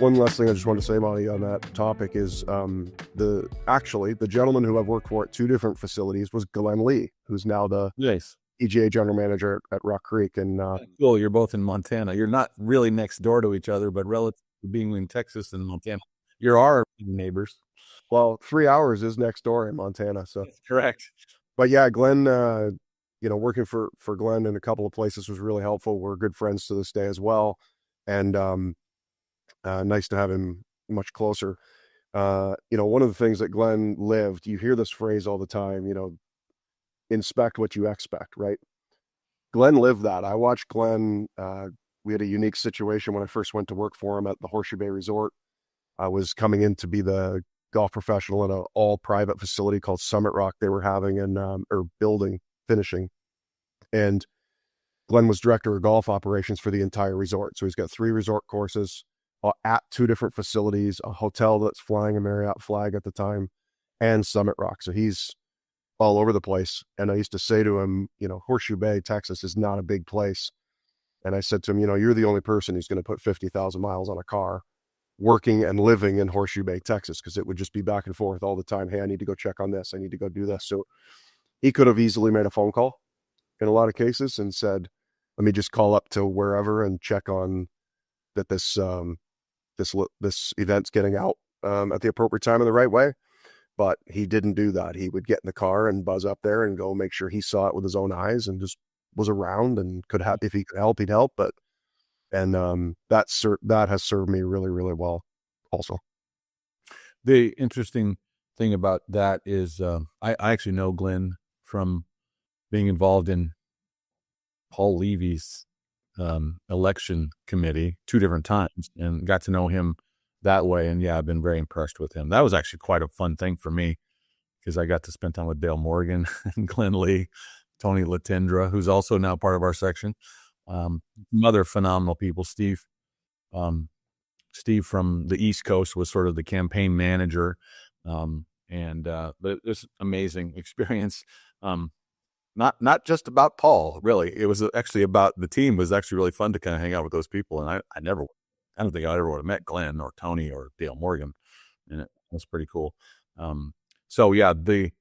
One last thing I just wanted to say, Monte, on that topic is the gentleman who I've worked for at two different facilities was Glenn Lee, who's now the Nice. PGA general manager at Rock Creek. And Cool. You're both in Montana. You're not really next door to each other, but relative to being in Texas and Montana, you're our neighbors. well, 3 hours is next door in Montana. So That's correct. but yeah, Glenn, working for Glenn in a couple of places was really helpful. We're good friends to this day as well. And nice to have him much closer. One of the things that Glenn lived, you hear this phrase all the time, inspect what you expect, right? Glenn lived that. I watched Glenn. We had a unique situation when I first went to work for him at the Horseshoe Bay Resort. I was coming in to be the golf professional in an all private facility called Summit Rock they were having finishing. And Glenn was director of golf operations for the entire resort. So he's got 3 resort courses at 2 different facilities, a hotel that's flying a Marriott flag at the time, and Summit Rock. So he's all over the place. And I used to say to him, Horseshoe Bay, Texas is not a big place. And I said to him, you're the only person who's going to put 50,000 miles on a car working and living in Horseshoe Bay, Texas, because it would just be back and forth all the time. Hey, I need to go check on this. I need to go do this. So he could have easily made a phone call in a lot of cases and said, let me just call up to wherever and check on that this event's getting out at the appropriate time in the right way. But he didn't do that. He would get in the car and buzz up there and go make sure he saw it with his own eyes and just was around and could have, if he could help, he'd help. That has served me really, really well also. The interesting thing about that is I actually know Glenn from being involved in Paul Levy's election committee 2 different times and got to know him that way. And yeah, I've been very impressed with him. That was actually quite a fun thing for me because I got to spend time with Dale Morgan and Glenn Lee, Tony Latendra, who's also now part of our section. Some other phenomenal people. Steve from the East Coast was sort of the campaign manager. But it was amazing experience. Not just about Paul, really. It was actually about the team. It was actually really fun to kind of hang out with those people. And I don't think I ever would have met Glenn or Tony or Dale Morgan. And it was pretty cool. So yeah, the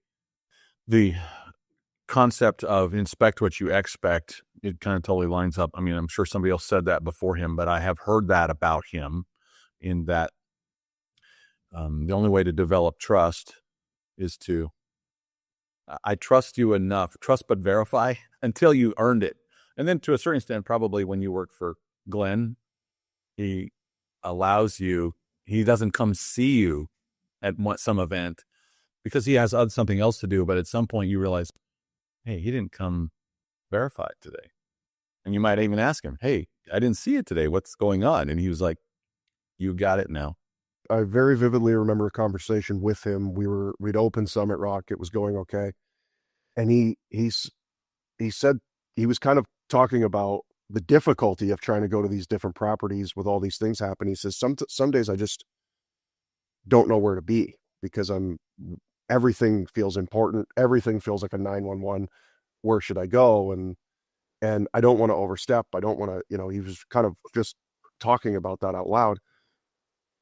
concept of inspect what you expect, it kind of totally lines up. I mean, I'm sure somebody else said that before him, but I have heard that about him in that the only way to develop trust is to I trust you enough, trust but verify until you earned it. And then to a certain extent, probably when you work for Glenn, he allows you, he doesn't come see you at some event because he has something else to do. But at some point you realize, hey, he didn't come verified today. And you might even ask him, hey, I didn't see it today. What's going on? And he was like, you got it now. I very vividly remember a conversation with him. We'd opened Summit Rock. It was going okay. And he said he was kind of talking about the difficulty of trying to go to these different properties with all these things happen. He says, some days I just don't know where to be because everything feels important. Everything feels like a 911. Where should I go? And I don't want to overstep. I don't want to, he was kind of just talking about that out loud.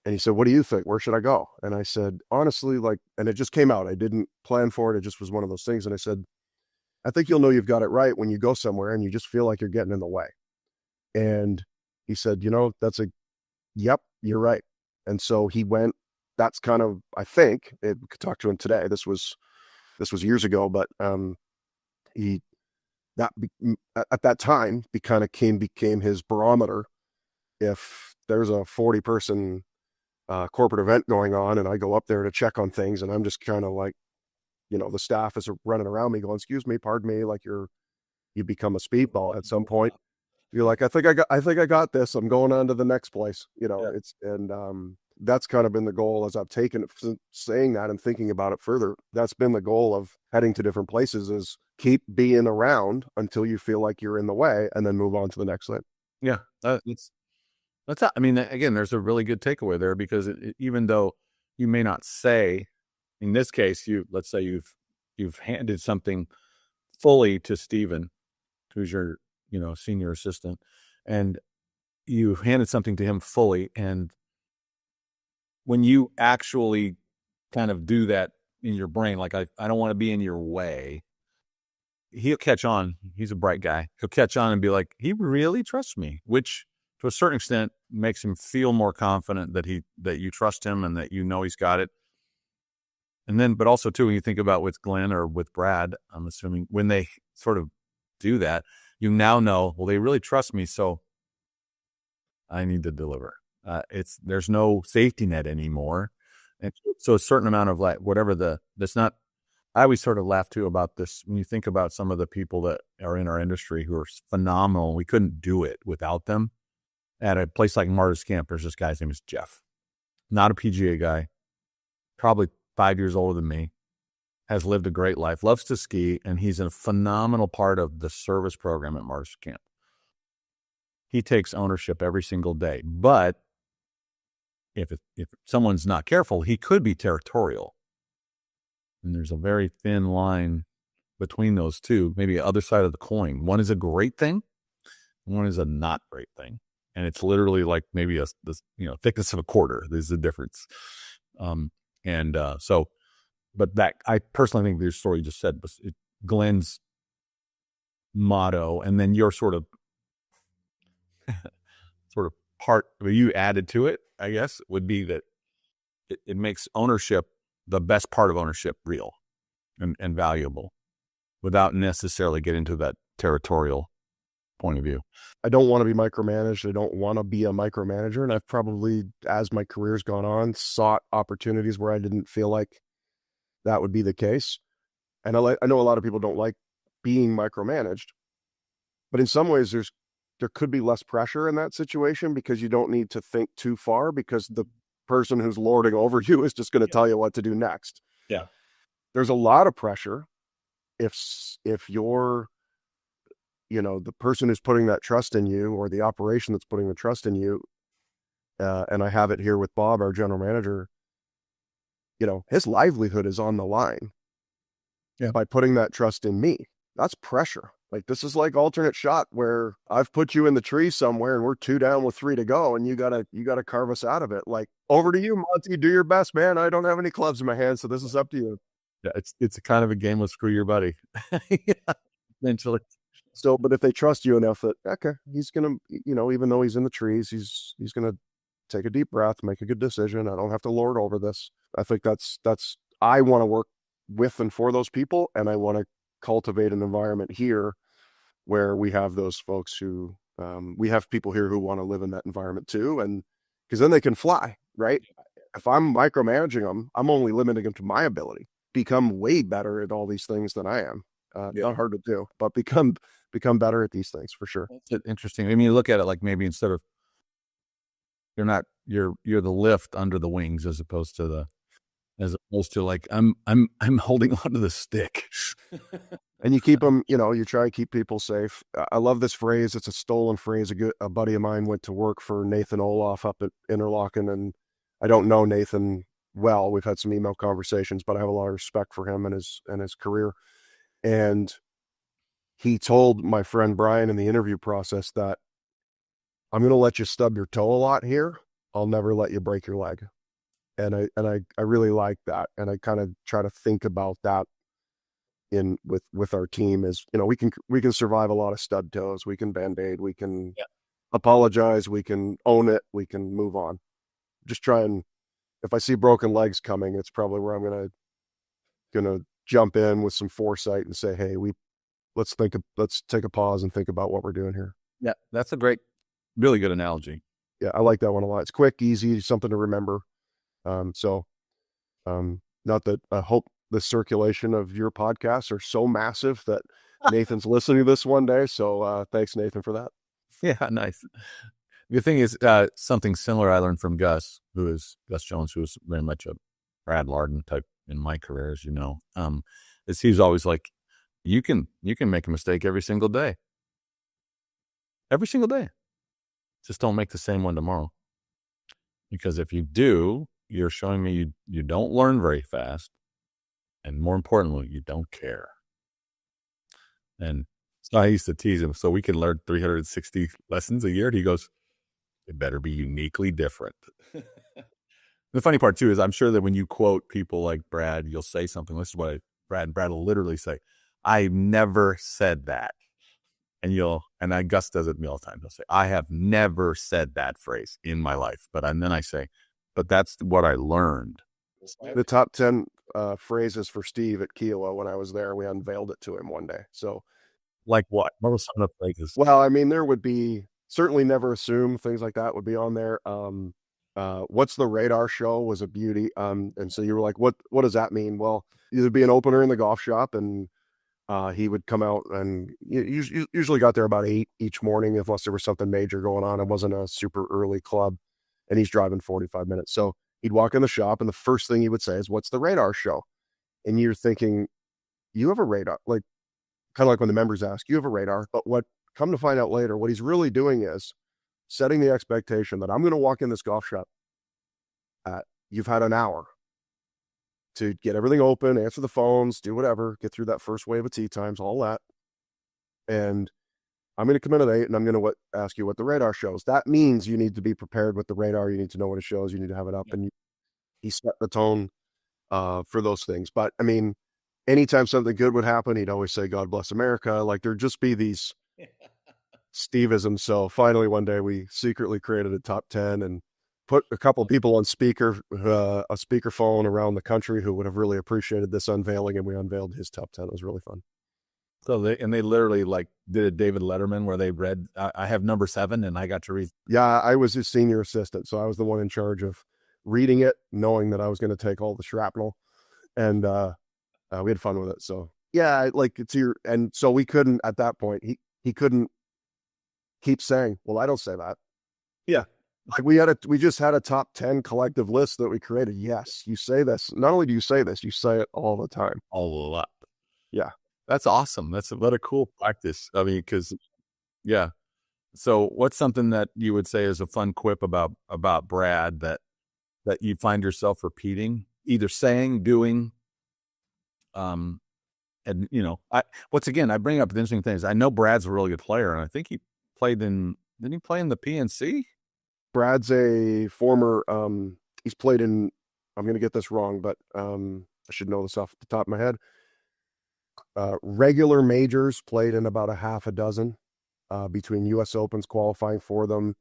And he said, what do you think? Where should I go? And I said, honestly, and it just came out. I didn't plan for it. It just was one of those things. And I said, I think you'll know you've got it right when you go somewhere and you just feel like you're getting in the way. And he said, yep, you're right. And so he went, that's kind of, I think, we could talk to him today. This was years ago, but at that time, became his barometer. If there's a 40-person corporate event going on and I go up there to check on things and I'm just kind of like, the staff is running around me going, excuse me, pardon me, like you become a speedball at some point. You're like, I think I got this. I'm going on to the next place. That's kind of been the goal as I've taken it, saying that and thinking about it further. That's been the goal of heading to different places is keep being around until you feel like you're in the way and then move on to the next thing. Yeah. I mean, again, there's a really good takeaway there because even though you may not say, in this case, let's say you've handed something fully to Stephen, who's your, senior assistant, and you've handed something to him fully, and when you actually kind of do that in your brain, like I don't want to be in your way, he'll catch on. He's a bright guy. He'll catch on and be like, he really trusts me, which to a certain extent makes him feel more confident that you trust him and that you know he's got it. And then, but also too, when you think about with Glenn or with Brad, I'm assuming when they sort of do that, you now know, well, they really trust me, so I need to deliver. There's no safety net anymore, and so a certain amount of like whatever that's not. I always sort of laugh too about this when you think about some of the people that are in our industry who are phenomenal. We couldn't do it without them. At a place like Marta's Camp, there's this guy's name is Jeff, not a PGA guy, probably 5 years older than me, has lived a great life, loves to ski, and he's a phenomenal part of the service program at Marta's Camp. He takes ownership every single day, but if someone's not careful, he could be territorial. And there's a very thin line between those two, maybe other side of the coin. One is a great thing, one is a not great thing. And it's literally like maybe thickness of a quarter. There's the difference. But that I personally think the story you just said was Glenn's motto, and then your sort of part you added to it, I guess, would be that it makes ownership, the best part of ownership, real and valuable without necessarily getting to that territorial point of view. I don't want to be micromanaged. I don't want to be a micromanager. And I've probably, as my career's gone on, sought opportunities where I didn't feel like that would be the case. And I know a lot of people don't like being micromanaged, but in some ways there could be less pressure in that situation because you don't need to think too far because the person who's lording over you is just going to tell you what to do next. Yeah. There's a lot of pressure if you're, the person who's putting that trust in you or the operation that's putting the trust in you. And I have it here with Bob, our general manager, his livelihood is on the line by putting that trust in me. That's pressure. Like, this is like alternate shot where I've put you in the tree somewhere and we're 2 down with 3 to go and you gotta carve us out of it. Like, over to you, Monte, do your best, man. I don't have any clubs in my hand, so this is up to you. Yeah, it's a kind of a game of screw your buddy. Yeah, eventually. So, but if they trust you enough that, okay, he's gonna, even though he's in the trees, he's gonna take a deep breath, make a good decision. I don't have to lord over this. I think that's I want to work with and for those people, and I want to cultivate an environment here where we have those folks who we have people here who want to live in that environment too, and because then they can fly, right? If I'm micromanaging them, I'm only limiting them to my ability. Become way better at all these things than I am. Not hard to do, but become better at these things for sure. That's interesting. I mean, you look at it like maybe instead of you're the lift under the wings as opposed to like I'm holding onto the stick. And you keep them, you try to keep people safe. I love this phrase. It's a stolen phrase. A buddy of mine went to work for Nathan Olaf up at Interlaken, and I don't know Nathan well. We've had some email conversations, but I have a lot of respect for him and his career. And he told my friend Brian in the interview process that I'm going to let you stub your toe a lot here. I'll never let you break your leg. And I really like that. And I kind of try to think about that with our team is, we can survive a lot of stub toes. We can band-aid, we can apologize, we can own it, we can move on. Just try and, if I see broken legs coming, it's probably where I'm gonna jump in with some foresight and say, hey, let's take a pause and think about what we're doing here. Yeah, that's a really good analogy. Yeah, I like that one a lot. It's quick, easy, something to remember. Not that I hope the circulation of your podcasts are so massive that Nathan's listening to this one day. So thanks, Nathan, for that. Yeah, nice. The thing is, something similar I learned from Gus Jones, who was very much a Brad Lardon type in my career, as you know, is he's always like, you can make a mistake every single day. Every single day. Just don't make the same one tomorrow. Because if you do, you're showing me you don't learn very fast. And more importantly, you don't care. And so I used to tease him, so we can learn 360 lessons a year. And he goes, it better be uniquely different. The funny part too is I'm sure that when you quote people like Brad, you'll say something. This is what Brad will literally say. I never said that. And Gus does it to me all the time. He'll say, I have never said that phrase in my life. And then I say, but that's what I learned. The top 10 phrases for Steve at Kiowa when I was there, we unveiled it to him one day. So, like what? What were some of the phrases? Well, I mean, there would be certainly never assume things like that would be on there. What's the radar show was a beauty. And so you were like, what does that mean? Well, there'd be an opener in the golf shop, and he would come out, and usually got there about 8 each morning, unless there was something major going on. It wasn't a super early club, and he's driving 45 minutes. So he'd walk in the shop, and the first thing he would say is, what's the radar show? And you're thinking, you have a radar, like kind of like when the members ask, you have a radar. But what come to find out later, what he's really doing is setting the expectation that I'm going to walk in this golf shop you've had an hour to get everything open, answer the phones, do whatever, get through that first wave of tee times, all that. And I'm going to come in at 8, and I'm going to ask you what the radar shows. That means you need to be prepared with the radar. You need to know what it shows. You need to have it up. And he set the tone for those things. But I mean, anytime something good would happen, he'd always say, God bless America. Like, there'd just be these Steveisms. So finally, one day we secretly created a top 10 and put a couple of people on a speakerphone around the country who would have really appreciated this unveiling. And we unveiled his top 10. It was really fun. So they literally like did a David Letterman where they read, I have number 7 and I got to read. Yeah, I was his senior assistant. So I was the one in charge of reading it, knowing that I was going to take all the shrapnel. And we had fun with it. So yeah, like and so we couldn't, at that point, he couldn't keep saying, well, I don't say that. Yeah. Like we just had a top 10 collective list that we created. Yes, you say this. Not only do you say this, you say it all the time. A lot. Yeah. That's awesome. That's what a cool practice. I mean, because, yeah. So what's something that you would say is a fun quip about Brad that you find yourself repeating, either saying, doing, and I bring up the interesting things. I know Brad's a really good player, and I think he played didn't he play in the PNC? Brad's a former, he's played in, I'm going to get this wrong, but I should know this off the top of my head. Regular majors, played in about a half a dozen between U.S. Opens, qualifying for them,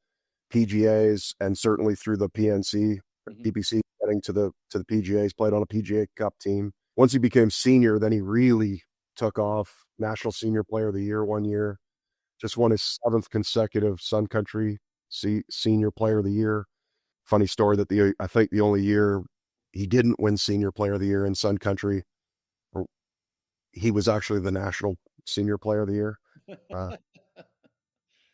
PGAs, and certainly through the PNC, PPC, getting to the PGAs, played on a PGA Cup team. Once he became senior, then he really took off. National Senior Player of the Year one year. Just won his 7th consecutive Sun Country Senior Player of the Year. Funny story that I think the only year he didn't win Senior Player of the Year in Sun Country, he was actually the National Senior Player of the Year.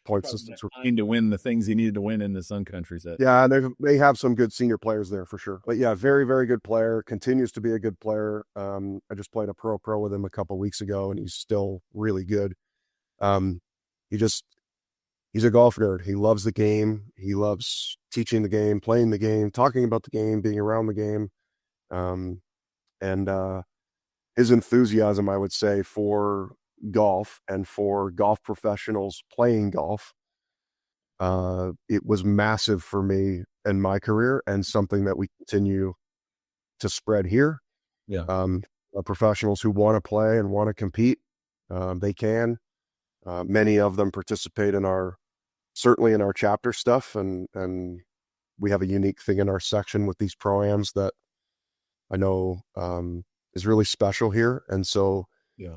Point systems were to win the things he needed to win in the Sun Country set. Yeah, and they have some good senior players there for sure. But yeah, very, very good player. Continues to be a good player. I just played a pro with him a couple of weeks ago, and he's still really good. He's a golf nerd. He loves the game. He loves teaching the game, playing the game, talking about the game, being around the game. And his enthusiasm, I would say, for golf and for golf professionals playing golf, it was massive for me in my career, and something that we continue to spread here. Yeah. Professionals who want to play and want to compete, they can. Many of them participate certainly in our chapter stuff, and we have a unique thing in our section with these pro-ams that I know is really special here. And so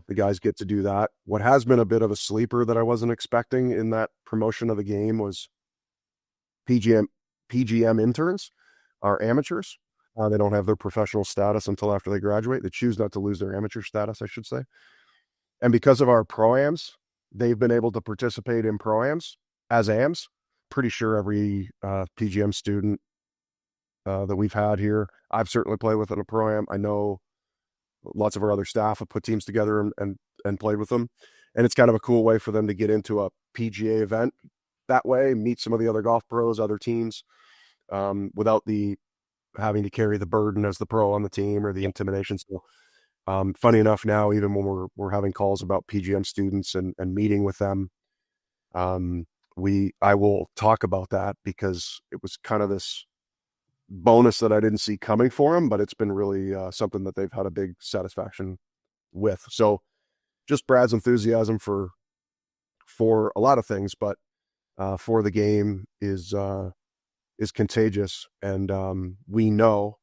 the guys get to do that. What has been a bit of a sleeper that I wasn't expecting in that promotion of the game was PGM interns, our amateurs. They don't have their professional status until after they graduate. They choose not to lose their amateur status, I should say. And because of our pro-ams, they've been able to participate in pro-ams as AMs. Pretty sure every PGM student that we've had here, I've certainly played with in a pro-am. I know lots of our other staff have put teams together and played with them. And it's kind of a cool way for them to get into a PGA event that way, meet some of the other golf pros, other teams, without having to carry the burden as the pro on the team or the intimidation. So funny enough, now, even when we're having calls about PGM students and meeting with them, I will talk about that, because it was kind of this bonus that I didn't see coming for them, but it's been really something that they've had a big satisfaction with. So just Brad's enthusiasm for a lot of things, but for the game is contagious, and we know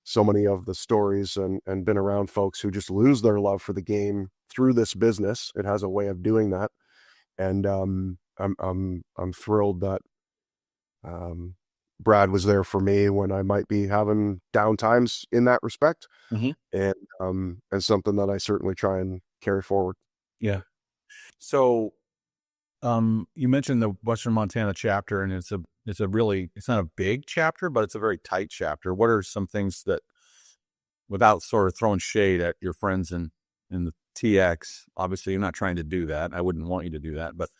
so many of the stories and been around folks who just lose their love for the game through this business. It has a way of doing that, and I'm thrilled that Brad was there for me when I might be having down times in that respect, and something that I certainly try and carry forward. Yeah. So, you mentioned the Western Montana chapter, and it's not a big chapter, but it's a very tight chapter. What are some things that, without sort of throwing shade at your friends in the TX, obviously you're not trying to do that. I wouldn't want you to do that, but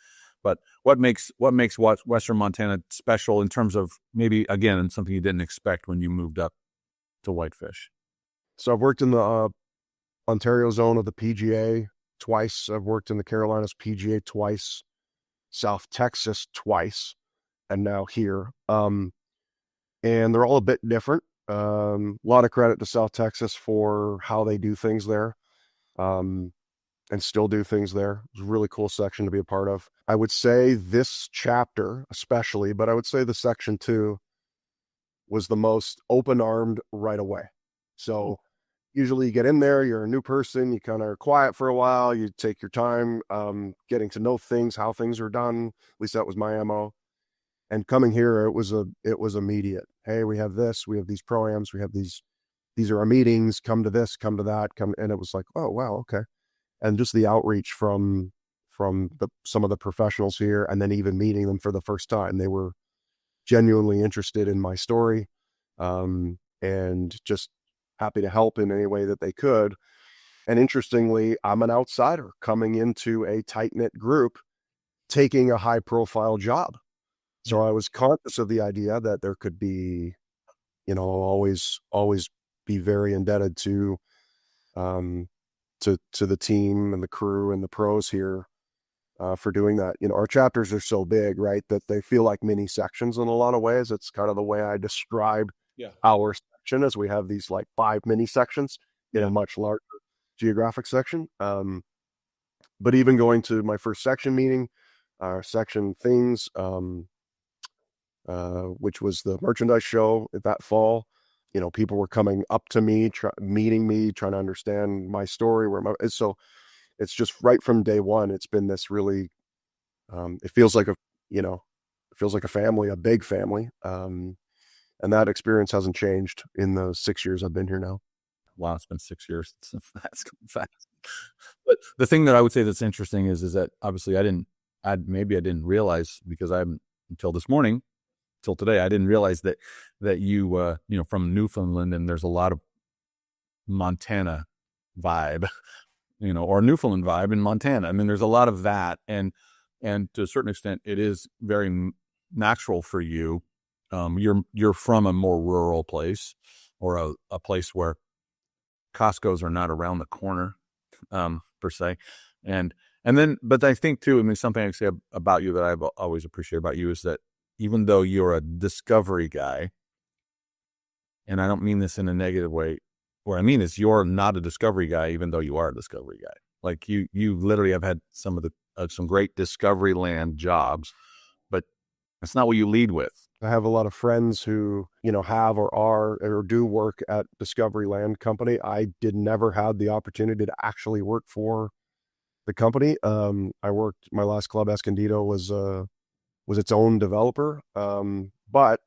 what makes Western Montana special in terms of maybe, again, something you didn't expect when you moved up to Whitefish? So I've worked in the Ontario zone of the PGA twice. I've worked in the Carolinas PGA twice, South Texas twice, and now here. And they're all a bit different. A lot of credit to South Texas for how they do things there, and still do things there. It was a really cool section to be a part of. I would say this chapter especially, but I would say the section 2 was the most open-armed right away. So usually you get in there, you're a new person, you kind of are quiet for a while, you take your time getting to know things, how things are done. At least that was my MO. And coming here, it was immediate. Hey, we have this, we have these pro-ams, we have these are our meetings, come to this, come to that, and it was like, oh wow, okay. And just the outreach from some of the professionals here, and then even meeting them for the first time. They were genuinely interested in my story, and just happy to help in any way that they could. And interestingly, I'm an outsider coming into a tight-knit group, taking a high-profile job. So I was conscious of the idea that there could be, always be very indebted to the team and the crew and the pros here for doing that. Our chapters are so big, right, that they feel like mini sections in a lot of ways. It's kind of the way I describe our section, as we have these like 5 mini sections in a much larger geographic section. But even going to my first section meeting, section things, which was the merchandise show that fall. People were coming up to me, meeting me, trying to understand my story. So it's just right from day one. It's been this really, it feels like a family, a big family. And that experience hasn't changed in the 6 years I've been here now. Wow, it's been 6 years. That's going fast. But the thing that I would say that's interesting is that obviously I didn't realize, because until this morning, till today, I didn't realize that you from Newfoundland, and there's a lot of Montana vibe, or Newfoundland vibe in Montana. I mean, there's a lot of that, and to a certain extent, it is very natural for you. You're from a more rural place, or a place where Costco's are not around the corner, per se, but I think too, I mean, something I say about you that I've always appreciated about you is that even though you're a discovery guy, and I don't mean this in a negative way, what I mean is you're not a discovery guy, even though you are a discovery guy. Like you literally have had some great discovery land jobs, but that's not what you lead with. I have a lot of friends who, have or are or do work at Discovery Land Company. I never had the opportunity to actually work for the company. My last club, Escondido, was its own developer. But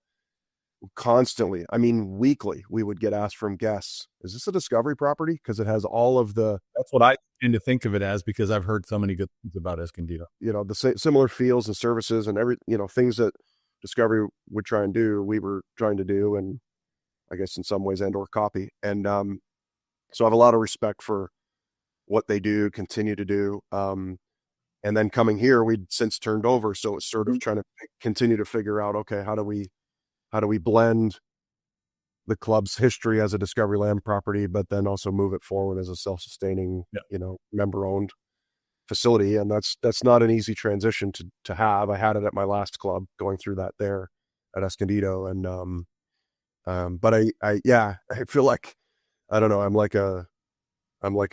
constantly, I mean, weekly, we would get asked from guests, is this a Discovery property? Because it has all of that's what I tend to think of it as, because I've heard so many good things about Escondido. The similar fields and services and things that Discovery would try and do, we were trying to do, and I guess in some ways and/or copy. And so I have a lot of respect for what they do, continue to do. And then coming here, we'd since turned over, so it's sort of trying to continue to figure out, okay, how do we blend the club's history as a Discovery Land property, but then also move it forward as a self-sustaining, member-owned facility. And that's not an easy transition to have. I had it at my last club, going through that there at Escondido, and But yeah, I feel like, I don't know, I'm like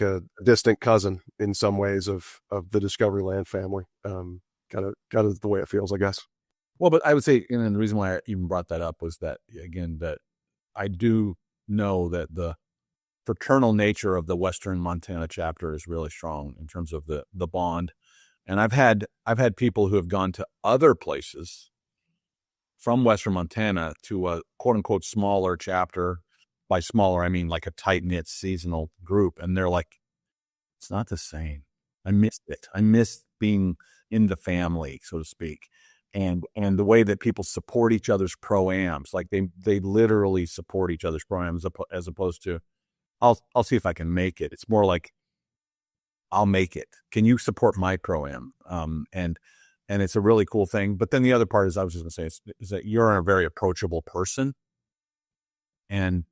a distant cousin in some ways of the Discovery Land family. Kind of the way it feels, I guess. Well, but I would say, and the reason why I even brought that up was that, again, that I do know that the fraternal nature of the Western Montana chapter is really strong in terms of the bond. And I've had people who have gone to other places from Western Montana to a quote unquote smaller chapter. By smaller, I mean like a tight knit seasonal group. And they're like, it's not the same. I missed it. I missed being in the family, so to speak. And the way that people support each other's pro-ams, like they literally support each other's pro-ams as opposed to, I'll see if I can make it. It's more like, I'll make it. Can you support my pro-am? And it's a really cool thing. But then the other part is, I was just gonna say, is that you're a very approachable person. And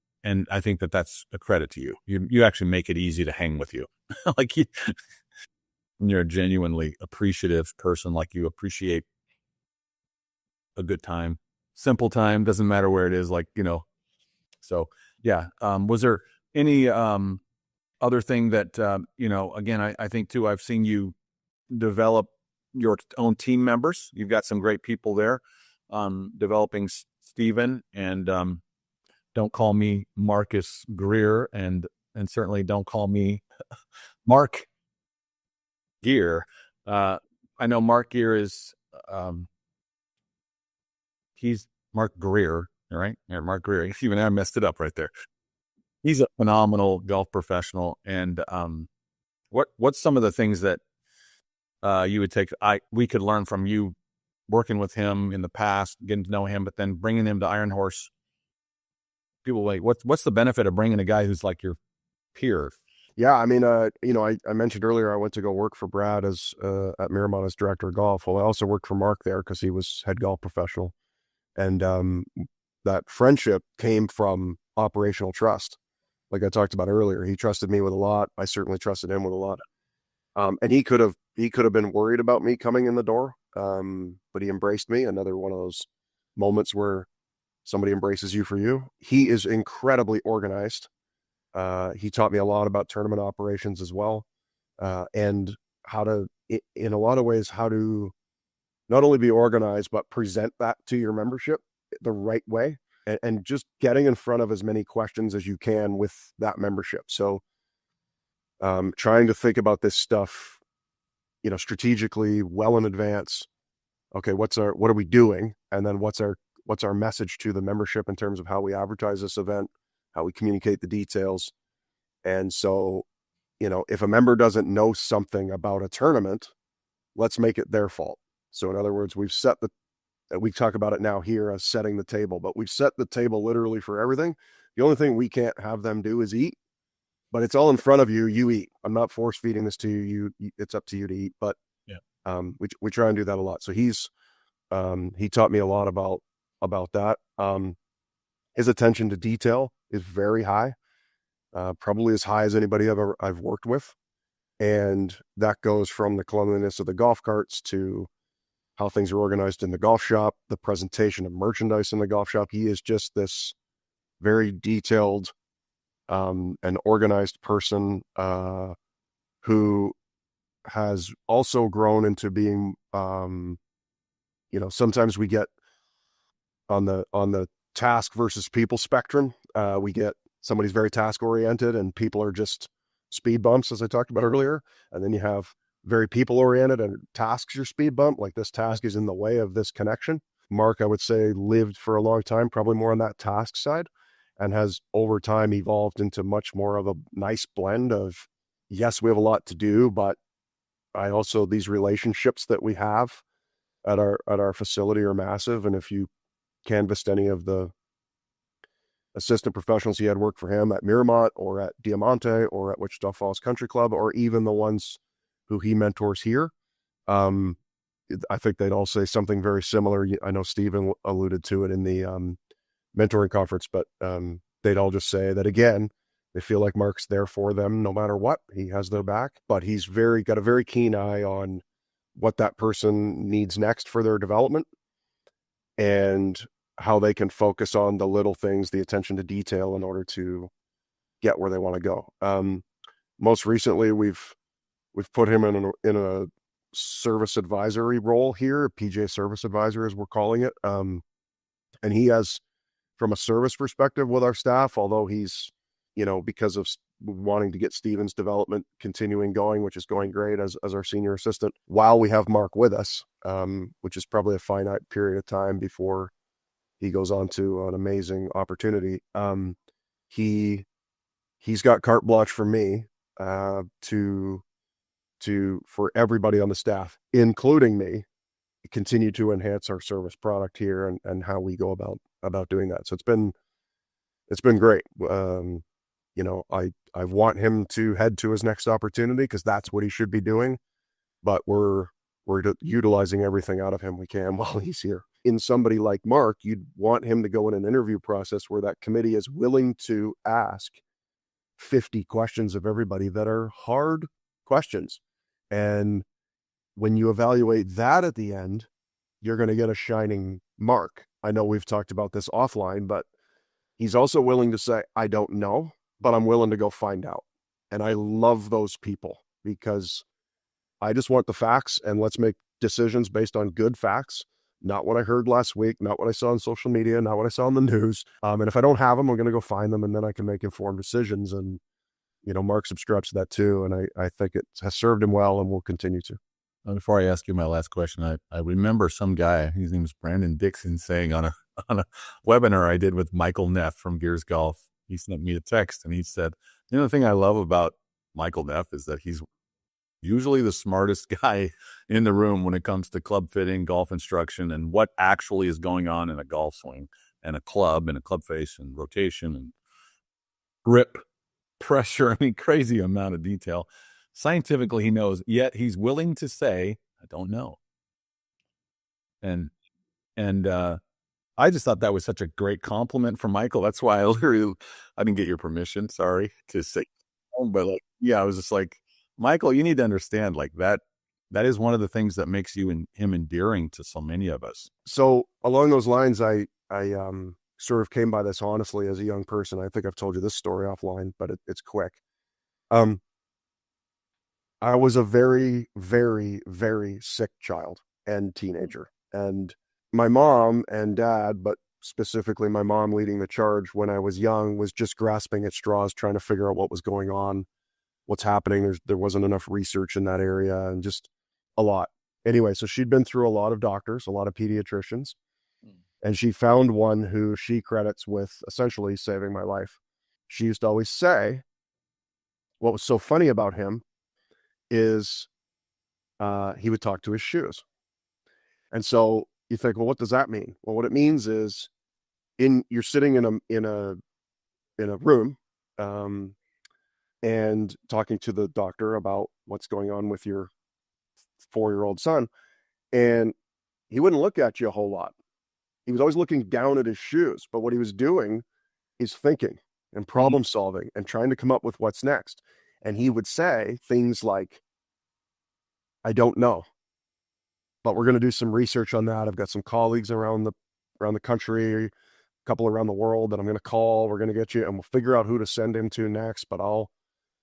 I think that that's a credit to you. You actually make it easy to hang with you. Like you're a genuinely appreciative person. Like you appreciate a good time, simple time, doesn't matter where it is. Like, so yeah. Was there any, other thing that, again, I think too, I've seen you develop your own team members. You've got some great people there, developing Stephen, and, don't call me Marcus Greer, and certainly don't call me Mark Gear. I know Mark Gear is, he's Mark Greer, right? Yeah, Mark Greer. Even I messed it up right there. He's a phenomenal golf professional. And what's some of the things that you would take? We could learn from you working with him in the past, getting to know him, but then bringing him to Iron Horse. People like, what's the benefit of bringing a guy who's like your peer? Yeah, I mean, I mentioned earlier I went to go work for Brad as at Miramont as director of golf. Well, I also worked for Mark there because he was head golf professional, and that friendship came from operational trust. Like I talked about earlier, he trusted me with a lot. I certainly trusted him with a lot. And he could have been worried about me coming in the door, but he embraced me. Another one of those moments where somebody embraces you for you. He is incredibly organized. He taught me a lot about tournament operations as well, and how to, in a lot of ways, how to not only be organized but present that to your membership the right way, and just getting in front of as many questions as you can with that membership. So, trying to think about this stuff, strategically, well in advance. Okay, what are we doing, and then what's our message to the membership in terms of how we advertise this event, how we communicate the details. And so, if a member doesn't know something about a tournament, let's make it their fault. So in other words, we talk about it now here as setting the table, but we've set the table literally for everything. The only thing we can't have them do is eat, but it's all in front of you. You eat. I'm not force feeding this to you. It's up to you to eat. But yeah, we try and do that a lot. So he taught me a lot about that. His attention to detail is very high, probably as high as anybody I've worked with, and that goes from the cleanliness of the golf carts to how things are organized in the golf shop, the presentation of merchandise in the golf shop. He is just this very detailed and organized person who has also grown into being, sometimes we get on the task versus people spectrum. We get somebody's very task oriented and people are just speed bumps, as I talked about earlier. And then you have very people oriented and tasks your speed bump. Like this task is in the way of this connection. Mark, I would say, lived for a long time, probably more on that task side, and has over time evolved into much more of a nice blend of, yes, we have a lot to do, but these relationships that we have at our facility are massive. And if you canvassed any of the assistant professionals he had worked for him at Miramont or at Diamante or at Wichita Falls Country Club, or even the ones who he mentors here, I think they'd all say something very similar. I know Stephen alluded to it in the mentoring conference, but they'd all just say that, again, they feel like Mark's there for them no matter what. He has their back, but he's got a very keen eye on what that person needs next for their development. And how they can focus on the little things, the attention to detail in order to get where they want to go. Most recently, we've put him in a service advisory role here, PGA service advisor as we're calling it. And he has, from a service perspective with our staff, although he's, because of wanting to get Steven's development continuing going, which is going great as our senior assistant, while we have Mark with us, which is probably a finite period of time before he goes on to an amazing opportunity. He's got carte blanche for me for everybody on the staff, including me, continue to enhance our service product here and how we go about doing that. So it's been great. I want him to head to his next opportunity because that's what he should be doing. But we're utilizing everything out of him we can while he's here. In somebody like Mark, you'd want him to go in an interview process where that committee is willing to ask 50 questions of everybody that are hard questions. And when you evaluate that at the end, you're going to get a shining mark. I know we've talked about this offline, but he's also willing to say, I don't know, but I'm willing to go find out. And I love those people because I just want the facts, and let's make decisions based on good facts, not what I heard last week, not what I saw on social media, not what I saw on the news. And if I don't have them, I'm going to go find them, and then I can make informed decisions. And, Mark subscribes to that too. And I think it has served him well and will continue to. Before I ask you my last question, I remember some guy, his name is Brandon Dixon, saying on a webinar I did with Michael Neff from Gears Golf, he sent me a text and he said, the thing I love about Michael Neff is that he's usually the smartest guy in the room when it comes to club fitting, golf instruction, and what actually is going on in a golf swing and a club face and rotation and grip, pressure. I mean, crazy amount of detail. Scientifically, he knows, yet he's willing to say, I don't know. And I just thought that was such a great compliment from Michael. That's why I didn't get your permission, sorry, to say, but I was just like, Michael, you need to understand, like that is one of the things that makes you and him endearing to so many of us. So along those lines, I sort of came by this honestly as a young person. I think I've told you this story offline, but it's quick. I was a very, very, very sick child and teenager. And my mom and dad, but specifically my mom leading the charge when I was young, was just grasping at straws, trying to figure out what was going on, what's happening. There wasn't enough research in that area and just a lot. Anyway, so she'd been through a lot of doctors, a lot of pediatricians, and she found one who she credits with essentially saving my life. She used to always say, what was so funny about him is he would talk to his shoes. And so you think, well, what does that mean? Well, what it means is you're sitting in a room and talking to the doctor about what's going on with your 4-year-old son, and he wouldn't look at you a whole lot. He was always looking down at his shoes, but what he was doing is thinking and problem solving and trying to come up with what's next. And he would say things like, I don't know, but we're going to do some research on that. I've got some colleagues around the country, a couple around the world that I'm going to call. We're going to get you, and we'll figure out who to send him to next, but I'll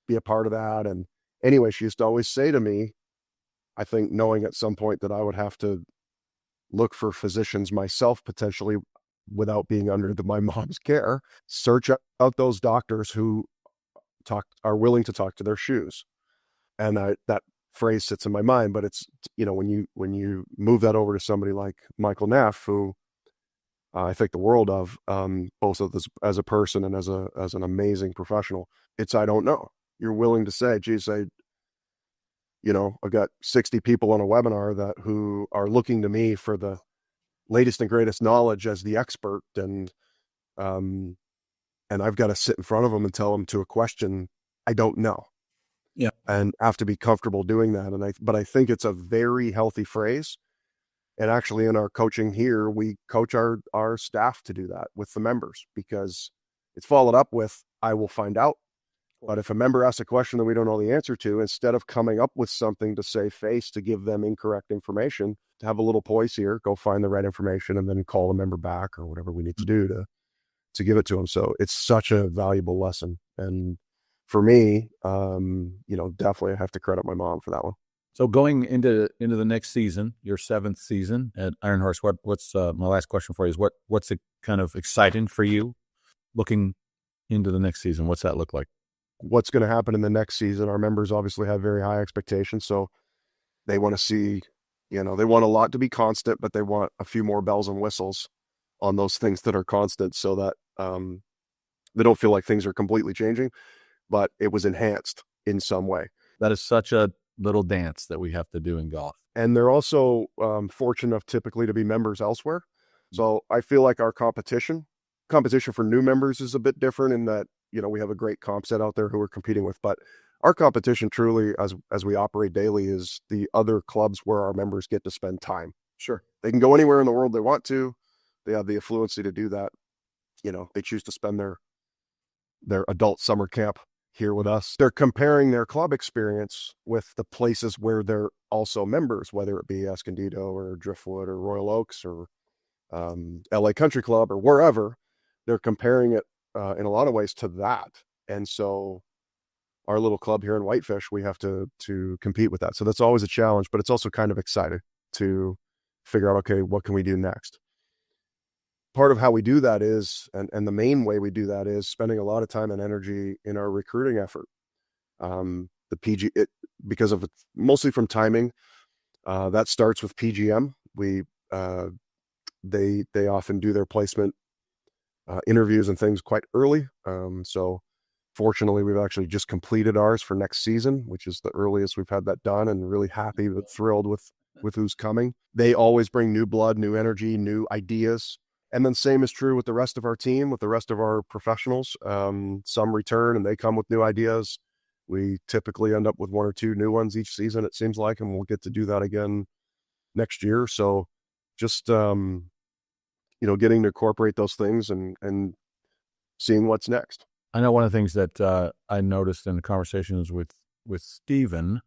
be a part of that. And anyway, she used to always say to me, I think knowing at some point that I would have to look for physicians myself, potentially without being under my mom's care, search out those doctors who are willing to talk to their shoes. And that phrase sits in my mind, but it's, when you move that over to somebody like Michael Neff, who I think the world of, both as a person and as an amazing professional, it's, I don't know. You're willing to say, geez, I've got 60 people on a webinar who are looking to me for the latest and greatest knowledge as the expert. And I've got to sit in front of them and tell them to a question I don't know. Yeah. And have to be comfortable doing that. But I think it's a very healthy phrase. And actually in our coaching here, we coach our staff to do that with the members, because it's followed up with, I will find out. But if a member asks a question that we don't know the answer to, instead of coming up with something to save face to give them incorrect information, to have a little poise here, go find the right information and then call the member back or whatever we need to do to give it to them. So it's such a valuable lesson. And for me, definitely I have to credit my mom for that one. So going into the next season, your 7th season at Iron Horse, what's my last question for you is what's it kind of exciting for you looking into the next season? What's that look like? What's going to happen in the next season? Our members obviously have very high expectations, so they want to see, they want a lot to be constant, but they want a few more bells and whistles on those things that are constant, so that they don't feel like things are completely changing, but it was enhanced in some way. That is such a little dance that we have to do in golf. And they're also fortunate enough typically to be members elsewhere. So I feel like our competition for new members is a bit different in that, we have a great comp set out there who we're competing with, but our competition truly as we operate daily is the other clubs where our members get to spend time. Sure. They can go anywhere in the world they want to. They have the affluency to do that. They choose to spend their adult summer camp here with us. They're comparing their club experience with the places where they're also members, whether it be Escondido or Driftwood or Royal Oaks or LA Country Club or wherever. They're comparing it in a lot of ways to that. And so our little club here in Whitefish, we have to compete with that. So that's always a challenge, but it's also kind of exciting to figure out, okay, what can we do next? Part of how we do that is, and the main way we do that is spending a lot of time and energy in our recruiting effort. Because of mostly from timing, that starts with PGM. They often do their placement interviews and things quite early. So fortunately, we've actually just completed ours for next season, which is the earliest we've had that done, and really happy but thrilled with who's coming. They always bring new blood, new energy, new ideas. And then same is true with the rest of our team, with the rest of our professionals. Some return and they come with new ideas. We typically end up with 1 or 2 new ones each season, it seems like, and we'll get to do that again next year. So just, getting to incorporate those things and seeing what's next. I know one of the things that I noticed in the conversations with Steven,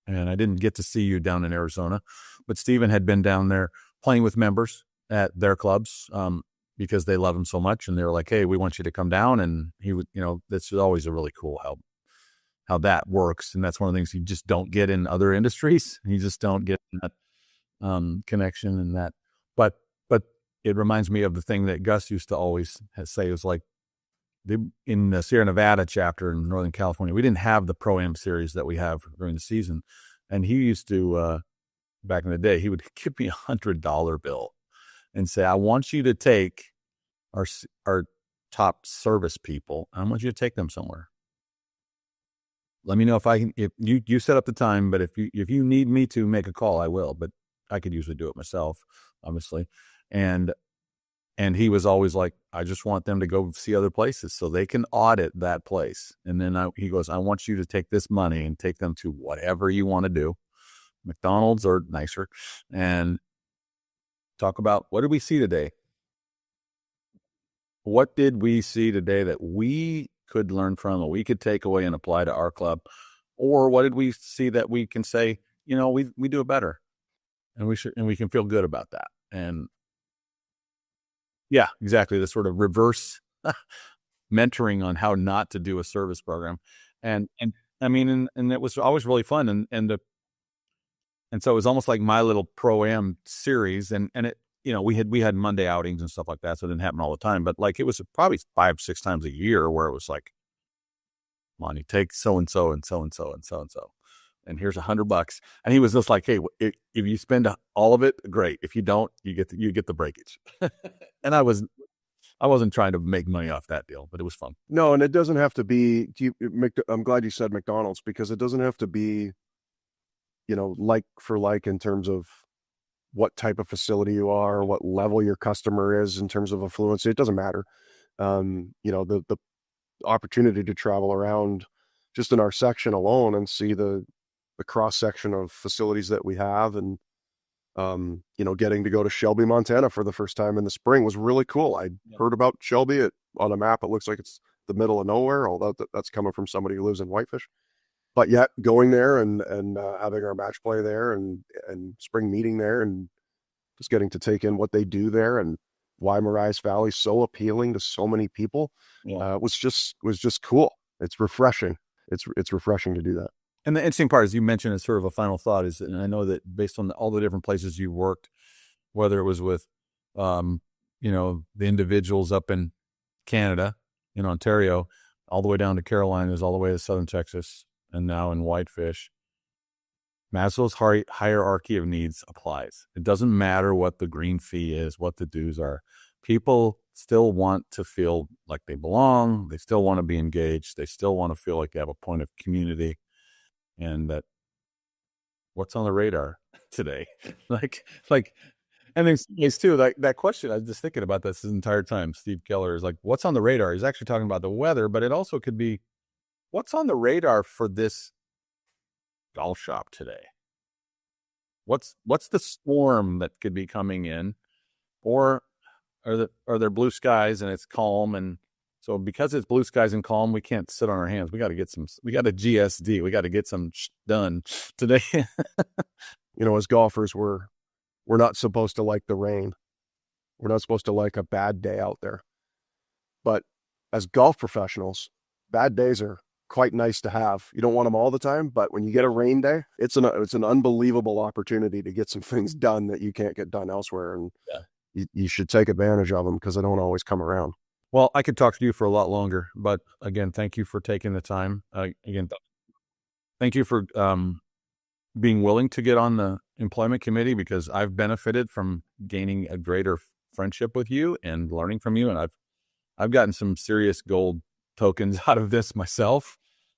and I didn't get to see you down in Arizona, but Steven had been down there playing with members at their clubs because they love him so much, and they were like, hey, we want you to come down. And he would, that's always a really cool how that works. And that's one of the things you just don't get in other industries. You just don't get that connection and that. But it reminds me of the thing that Gus used to always say. It was like in the Sierra Nevada chapter in Northern California, we didn't have the Pro-Am series that we have during the season. And he used to, back in the day, he would give me $100 bill and say, I want you to take our top service people. I want you to take them somewhere. Let me know if you set up the time, but if you need me to make a call, I will, but I could usually do it myself, obviously. And he was always like, I just want them to go see other places so they can audit that place. And then he goes, I want you to take this money and take them to whatever you want to do, McDonald's or nicer, and talk about, what did we see today? What did we see today that we could learn from, or we could take away and apply to our club? Or what did we see that we can say, we do it better, and we can feel good about that. And yeah, exactly. The sort of reverse mentoring on how not to do a service program. And I mean, and it was always really fun. And so it was almost like my little Pro-Am series. And it, we had Monday outings and stuff like that. So it didn't happen all the time, but like, it was probably 5-6 times a year where it was like, Monte, take so-and-so and so-and-so and so-and-so. And here's $100. And he was just like, hey, if you spend all of it, great. If you don't, you get the breakage. And I wasn't trying to make money off that deal, but it was fun. No, and it doesn't have to be, I'm glad you said McDonald's, because it doesn't have to be, like for like in terms of what type of facility you are, what level your customer is in terms of affluency. It doesn't matter. The opportunity to travel around just in our section alone and see the cross section of facilities that we have, and getting to go to Shelby, Montana for the first time in the spring was really cool. I heard about Shelby on a map. It looks like it's the middle of nowhere, although that's coming from somebody who lives in Whitefish. But yet going there and having our match play there and spring meeting there and just getting to take in what they do there and why Marais Valley is so appealing to so many people was just cool. It's refreshing. It's refreshing to do that. And the interesting part, as you mentioned, as sort of a final thought, is, and I know that based on all the different places you've worked, whether it was with, the individuals up in Canada, in Ontario, all the way down to Carolinas, all the way to Southern Texas, and now in Whitefish, Maslow's hierarchy of needs applies. It doesn't matter what the green fee is, what the dues are. People still want to feel like they belong. They still want to be engaged. They still want to feel like they have a point of community, and that what's on the radar today, and there's too, that question. I was just thinking about this entire time. Steve Keller is like, what's on the radar? He's actually talking about the weather, but it also could be what's on the radar for this golf shop today. What's the storm that could be coming in, or are there blue skies and it's calm? And so because it's blue skies and calm, we can't sit on our hands. We got to a GSD. We got to get some done today. As golfers, we're not supposed to like the rain. We're not supposed to like a bad day out there. But as golf professionals, bad days are quite nice to have. You don't want them all the time, but when you get a rain day, it's an unbelievable opportunity to get some things done that you can't get done elsewhere. And you should take advantage of them because they don't always come around. Well, I could talk to you for a lot longer, but again, thank you for taking the time. Thank you for being willing to get on the employment committee, because I've benefited from gaining a greater friendship with you and learning from you. And I've gotten some serious gold tokens out of this myself.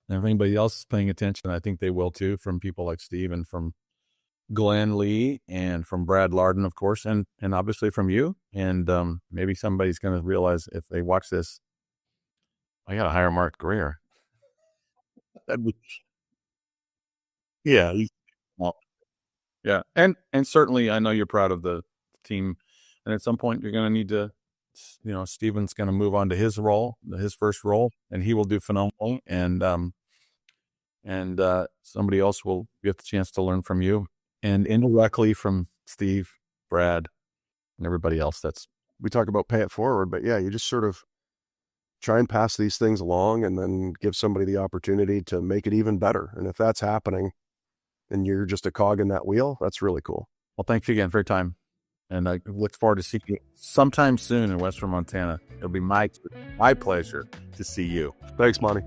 And if anybody else is paying attention, I think they will too, from people like Steve and from Glenn Lee and from Brad Lardon, of course, and obviously from you. And maybe somebody's going to realize if they watch this, I got to hire Mark Greer. That'd be, yeah. Well, yeah. And certainly I know you're proud of the team. And at some point you're going to need to, Steven's going to move on to his first role, and he will do phenomenally. And somebody else will get the chance to learn from you, and indirectly from Steve, Brad, and everybody else. We talk about pay it forward, but yeah, you just sort of try and pass these things along and then give somebody the opportunity to make it even better. And if that's happening and you're just a cog in that wheel, that's really cool. Well, thank you again for your time. And I look forward to seeing you sometime soon in Western Montana. It'll be my pleasure to see you. Thanks, Monte.